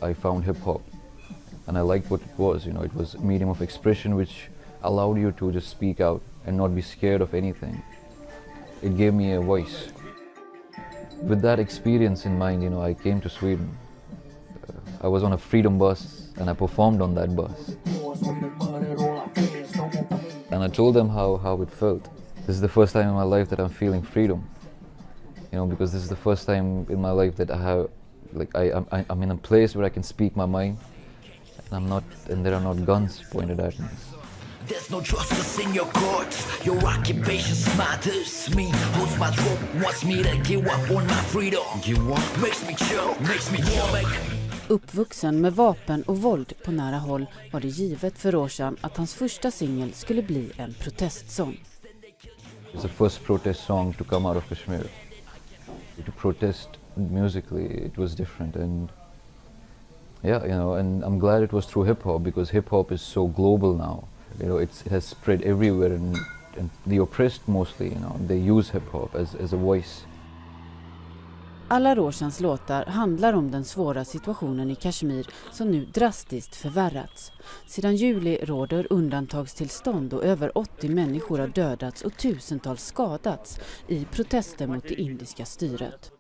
I found hip-hop, and I liked what it was. It was a medium of expression which allowed you to just speak out and not be scared of anything. It gave me a voice. With that experience in mind, I came to Sweden. I was on a freedom bus and I performed on that bus. And I told them how it felt. This is the first time in my life that I'm feeling freedom. Because this is the first time in my life that I'm in a place where I can speak my mind, and there are not guns pointed at me. There's no justice in your courts. Your occupation smothers me. Holds my throat, wants me to give up on my freedom. Give up? Makes me chill. Uppvuxen med vapen och våld på nära håll var det givet för Roshan att hans första singel skulle bli en protestsång. It's the first protest song to come out of Kashmir. To protest musically, it was different, and and I'm glad it was through hip-hop, because hip-hop is so global now. It has spread everywhere, and the oppressed mostly, they use hip-hop as a voice. Alla Roshans låtar handlar om den svåra situationen i Kashmir som nu drastiskt förvärrats. Sedan juli råder undantagstillstånd och över 80 människor har dödats och tusentals skadats i protester mot det indiska styret.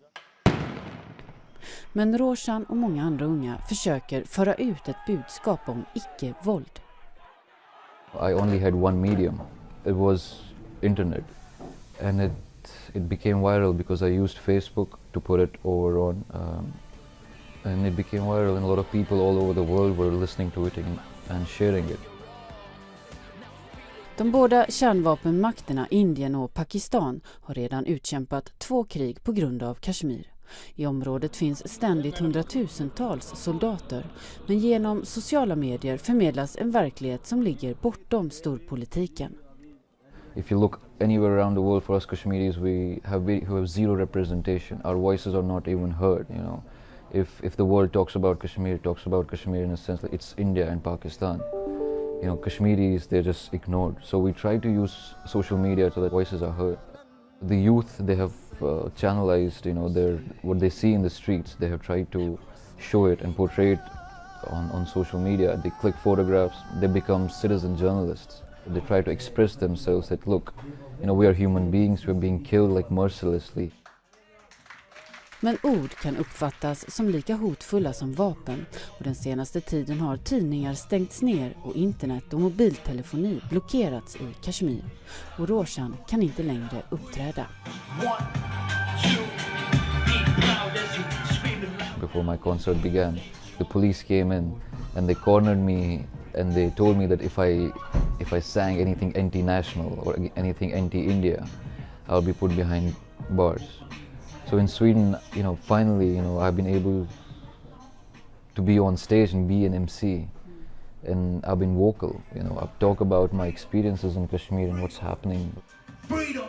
Men Roshan och många andra unga försöker föra ut ett budskap om icke-våld. I only had one medium. It was internet, and it became viral because I used Facebook to put it over on, and it became viral, and a lot of people all over the world were listening to it and sharing it. De båda kärnvapenmakterna Indien och Pakistan har redan utkämpat 2 krig på grund av Kashmir. I området finns ständigt hundratusentals soldater, men genom sociala medier förmedlas en verklighet som ligger bortom storpolitiken. If you look anywhere around the world, for us Kashmiris, we have zero representation. Our voices are not even heard. If the world talks about Kashmir in a sense like it's India and Pakistan. Kashmiris, they're just ignored. So we try to use social media so that voices are heard. The youth, they have channelized, what they see in the streets. They have tried to show it and portray it on social media. They click photographs. They become citizen journalists. They try to express themselves that, look, we are human beings. We're being killed like mercilessly. Men ord kan uppfattas som lika hotfulla som vapen, och den senaste tiden har tidningar stängts ner och internet och mobiltelefoni blockerats i Kashmir. Och Roshan kan inte längre uppträda. Before my concert began, the police came in and they cornered me, and they told me that if I sang anything anti-national or anything anti-India, I'll be put behind bars. So in Sweden, finally, I've been able to be on stage and be an MC, and I've been vocal. I've talked about my experiences in Kashmir and what's happening. Freedom!